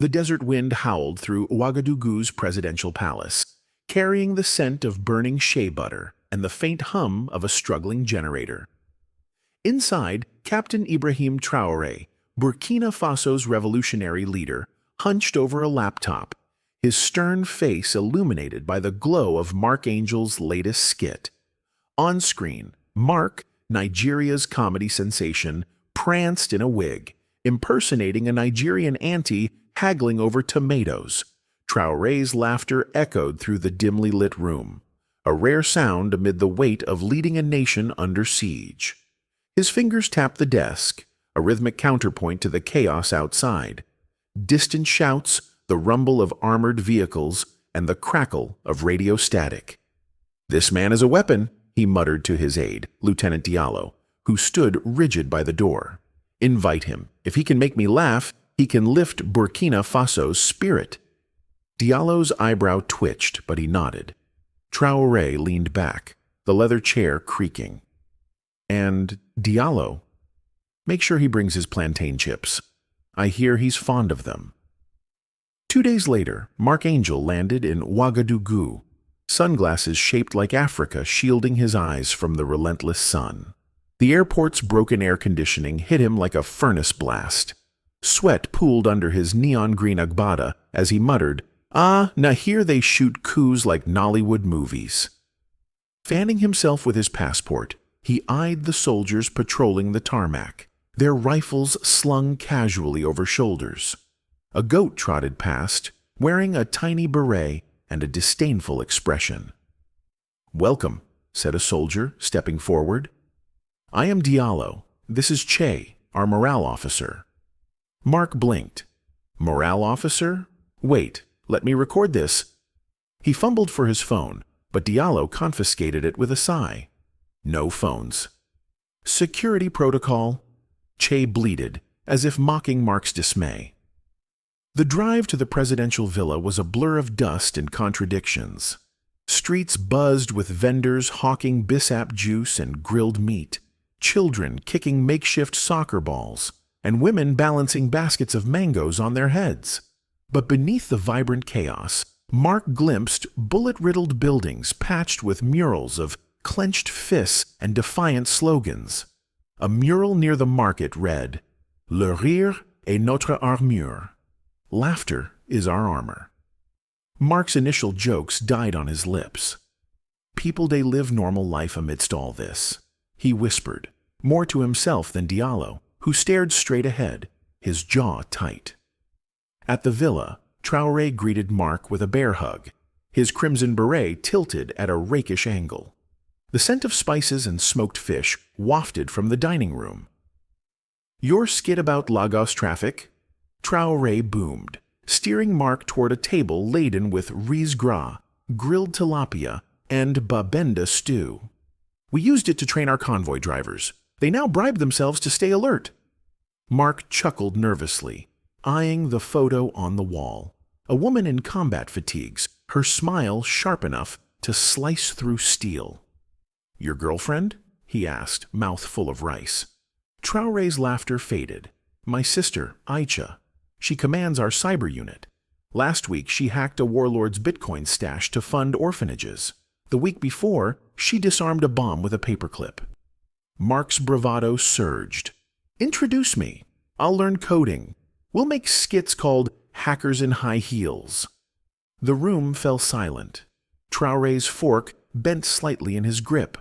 The desert wind howled through Ouagadougou's presidential palace, carrying the scent of burning shea butter and the faint hum of a struggling generator. Inside, Captain Ibrahim Traore, Burkina Faso's revolutionary leader, hunched over a laptop, his stern face illuminated by the glow of Mark Angel's latest skit. On screen, Mark, Nigeria's comedy sensation, pranced in a wig, impersonating a Nigerian auntie haggling over tomatoes. Traore's laughter echoed through the dimly lit room, a rare sound amid the weight of leading a nation under siege. His fingers tapped the desk, a rhythmic counterpoint to the chaos outside. Distant shouts, the rumble of armored vehicles, and the crackle of radio static. "This man is a weapon," he muttered to his aide, Lieutenant Diallo, who stood rigid by the door. "Invite him. If he can make me laugh, he can lift Burkina Faso's spirit." Diallo's eyebrow twitched, but he nodded. Traore leaned back, the leather chair creaking. "And Diallo, make sure he brings his plantain chips. I hear he's fond of them." 2 days later, Mark Angel landed in Ouagadougou, sunglasses shaped like Africa shielding his eyes from the relentless sun. The airport's broken air conditioning hit him like a furnace blast. Sweat pooled under his neon green agbada as he muttered, "Ah, now here they shoot coups like Nollywood movies." Fanning himself with his passport, he eyed the soldiers patrolling the tarmac, their rifles slung casually over shoulders. A goat trotted past, wearing a tiny beret and a disdainful expression. "Welcome," said a soldier, stepping forward. "I am Diallo. This is Che, our morale officer." Mark blinked. "Morale officer? Wait, let me record this." He fumbled for his phone, but Diallo confiscated it with a sigh. "No phones." "Security protocol," Che bleated, as if mocking Mark's dismay. The drive to the presidential villa was a blur of dust and contradictions. Streets buzzed with vendors hawking bissap juice and grilled meat, children kicking makeshift soccer balls, and women balancing baskets of mangoes on their heads. But beneath the vibrant chaos, Mark glimpsed bullet-riddled buildings patched with murals of clenched fists and defiant slogans. A mural near the market read, "Le rire est notre armure." Laughter is our armor. Mark's initial jokes died on his lips. People they live normal life amidst all this, he whispered, more to himself than Diallo, who stared straight ahead, his jaw tight. At the villa, Traore greeted Mark with a bear hug, his crimson beret tilted at a rakish angle. The scent of spices and smoked fish wafted from the dining room. "Your skit about Lagos traffic?" Traore boomed, steering Mark toward a table laden with riz gras, grilled tilapia, and babenda stew. "We used it to train our convoy drivers. They now bribe themselves to stay alert." Mark chuckled nervously, eyeing the photo on the wall. A woman in combat fatigues, her smile sharp enough to slice through steel. "Your girlfriend?" he asked, mouth full of rice. Traore's laughter faded. "My sister, Aicha. She commands our cyber unit. Last week, she hacked a warlord's Bitcoin stash to fund orphanages. The week before, she disarmed a bomb with a paperclip." Mark's bravado surged. "Introduce me. I'll learn coding. We'll make skits called Hackers in High Heels." The room fell silent. Traore's fork bent slightly in his grip.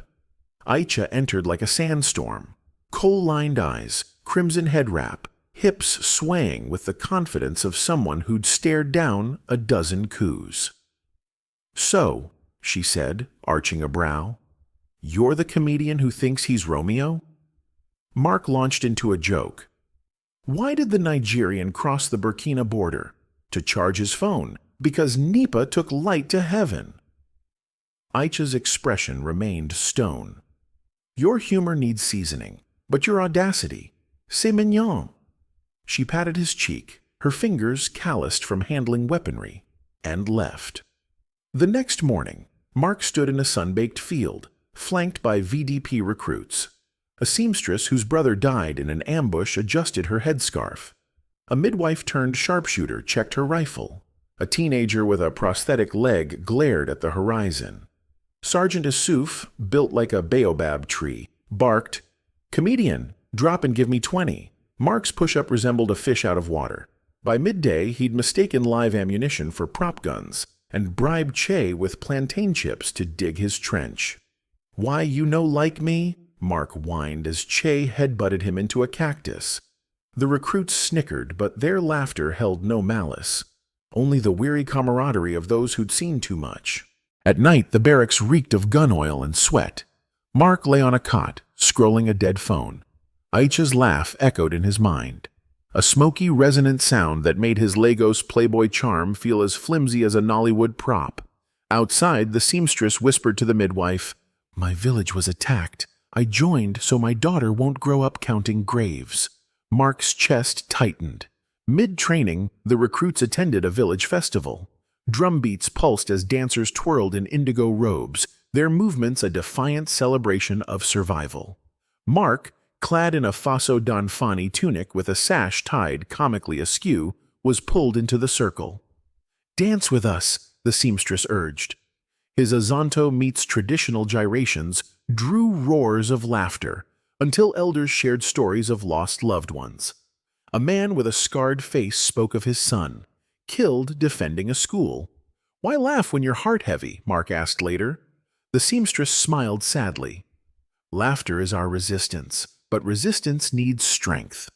Aicha entered like a sandstorm. Coal-lined eyes, crimson head wrap, hips swaying with the confidence of someone who'd stared down a dozen coups. "So," she said, arching a brow, "you're the comedian who thinks he's Romeo?" Mark launched into a joke. "Why did the Nigerian cross the Burkina border? To charge his phone, because Nipa took light to heaven." Aicha's expression remained stone. "Your humor needs seasoning, but your audacity, c'est mignon." She patted his cheek, her fingers calloused from handling weaponry, and left. The next morning, Mark stood in a sun-baked field, flanked by VDP recruits. A seamstress whose brother died in an ambush adjusted her headscarf. A midwife turned sharpshooter checked her rifle. A teenager with a prosthetic leg glared at the horizon. Sergeant Issouf, built like a baobab tree, barked, "Comedian, drop and give me 20. Mark's push-up resembled a fish out of water. By midday, he'd mistaken live ammunition for prop guns and bribed Che with plantain chips to dig his trench. "Why you no like me?" Mark whined as Che headbutted him into a cactus. The recruits snickered, but their laughter held no malice, only the weary camaraderie of those who'd seen too much. At night, the barracks reeked of gun oil and sweat. Mark lay on a cot, scrolling a dead phone. Aicha's laugh echoed in his mind, a smoky, resonant sound that made his Lagos Playboy charm feel as flimsy as a Nollywood prop. Outside, the seamstress whispered to the midwife, "My village was attacked. I joined so my daughter won't grow up counting graves." Mark's chest tightened. Mid-training, the recruits attended a village festival. Drumbeats pulsed as dancers twirled in indigo robes, their movements a defiant celebration of survival. Mark, clad in a Faso Danfani tunic with a sash tied comically askew, was pulled into the circle. "Dance with us," the seamstress urged. His Azonto meets traditional gyrations drew roars of laughter, until elders shared stories of lost loved ones. A man with a scarred face spoke of his son, killed defending a school. "Why laugh when you're heart-heavy?" Mark asked later. The seamstress smiled sadly. "Laughter is our resistance, but resistance needs strength."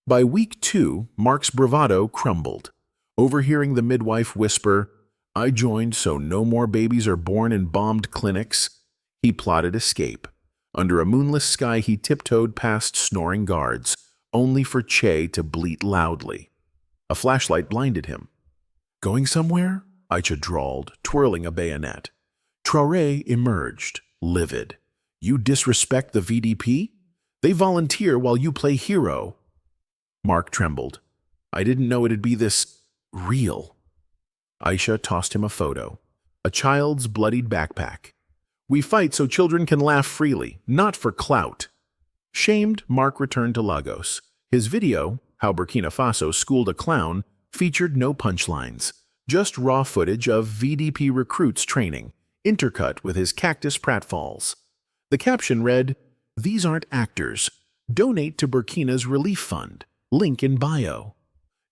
By week 2, Mark's bravado crumbled. Overhearing the midwife whisper, "I joined so no more babies are born in bombed clinics," he plotted escape. Under a moonless sky, he tiptoed past snoring guards, only for Che to bleat loudly. A flashlight blinded him. "Going somewhere?" Aicha drawled, twirling a bayonet. Traore emerged, livid. "You disrespect the VDP? They volunteer while you play hero." Mark trembled. "I didn't know it'd be this real." Aisha tossed him a photo. A child's bloodied backpack. "We fight so children can laugh freely, not for clout." Shamed, Mark returned to Lagos. His video, How Burkina Faso Schooled a Clown, featured no punchlines, just raw footage of VDP recruits training, intercut with his cactus pratfalls. The caption read, "These aren't actors. Donate to Burkina's Relief Fund. Link in bio."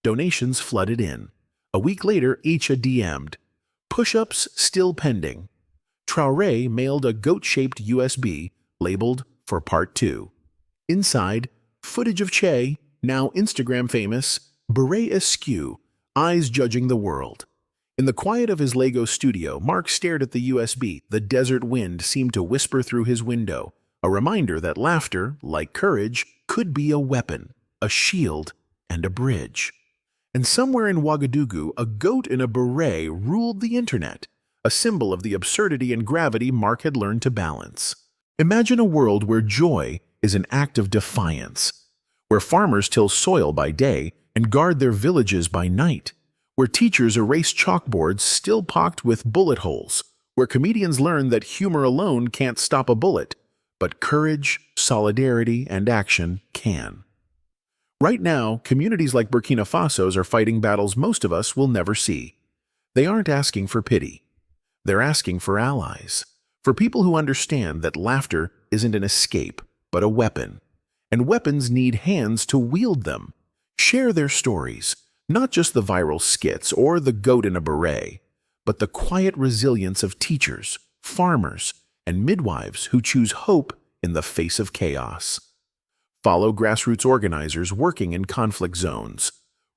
Donations flooded in. A week later, Aicha DM'd, "Push-ups still pending." Traore mailed a goat-shaped USB labeled for Part 2. Inside, footage of Che, now Instagram famous, beret askew, eyes judging the world. In the quiet of his Lego studio, Mark stared at the USB. The desert wind seemed to whisper through his window, a reminder that laughter, like courage, could be a weapon, a shield, and a bridge. And somewhere in Ouagadougou, a goat in a beret ruled the internet, a symbol of the absurdity and gravity Mark had learned to balance. Imagine a world where joy is an act of defiance, where farmers till soil by day and guard their villages by night, where teachers erase chalkboards still pocked with bullet holes, where comedians learn that humor alone can't stop a bullet, but courage, solidarity, and action can. Right now, communities like Burkina Faso's are fighting battles most of us will never see. They aren't asking for pity. They're asking for allies, for people who understand that laughter isn't an escape, but a weapon. And weapons need hands to wield them. Share their stories, not just the viral skits or the goat in a beret, but the quiet resilience of teachers, farmers, and midwives who choose hope in the face of chaos. Follow grassroots organizers working in conflict zones.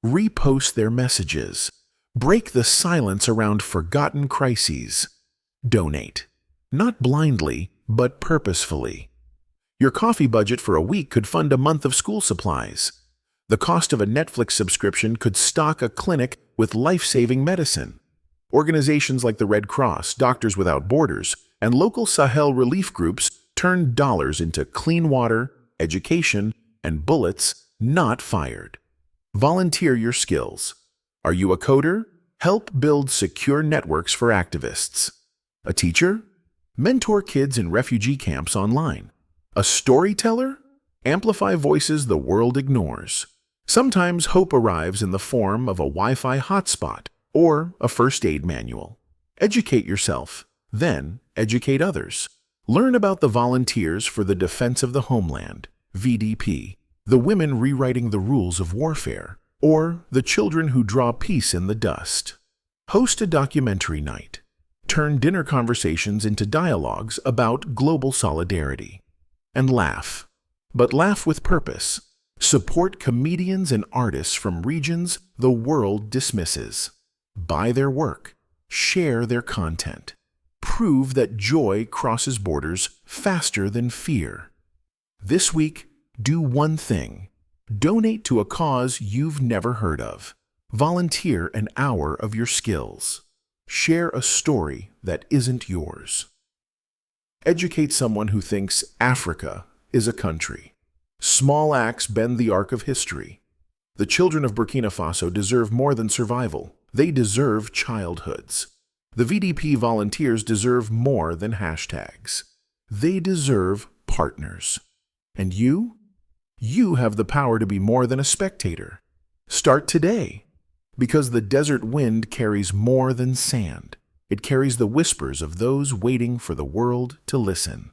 Repost their messages. Break the silence around forgotten crises. Donate. Not blindly, but purposefully. Your coffee budget for a week could fund a month of school supplies. The cost of a Netflix subscription could stock a clinic with life-saving medicine. Organizations like the Red Cross, Doctors Without Borders, and local Sahel relief groups turn dollars into clean water, education, and bullets not fired. Volunteer your skills. Are you a coder? Help build secure networks for activists. A teacher? Mentor kids in refugee camps online. A storyteller? Amplify voices the world ignores. Sometimes hope arrives in the form of a Wi-Fi hotspot or a first aid manual. Educate yourself, then educate others. Learn about the Volunteers for the Defense of the Homeland, VDP, the women rewriting the rules of warfare, or the children who draw peace in the dust. Host a documentary night. Turn dinner conversations into dialogues about global solidarity. And laugh. But laugh with purpose. Support comedians and artists from regions the world dismisses. Buy their work. Share their content. Prove that joy crosses borders faster than fear. This week, do one thing. Donate to a cause you've never heard of. Volunteer an hour of your skills. Share a story that isn't yours. Educate someone who thinks Africa is a country. Small acts bend the arc of history. The children of Burkina Faso deserve more than survival. They deserve childhoods. The VDP volunteers deserve more than hashtags. They deserve partners. And you? You have the power to be more than a spectator. Start today, because the desert wind carries more than sand. It carries the whispers of those waiting for the world to listen.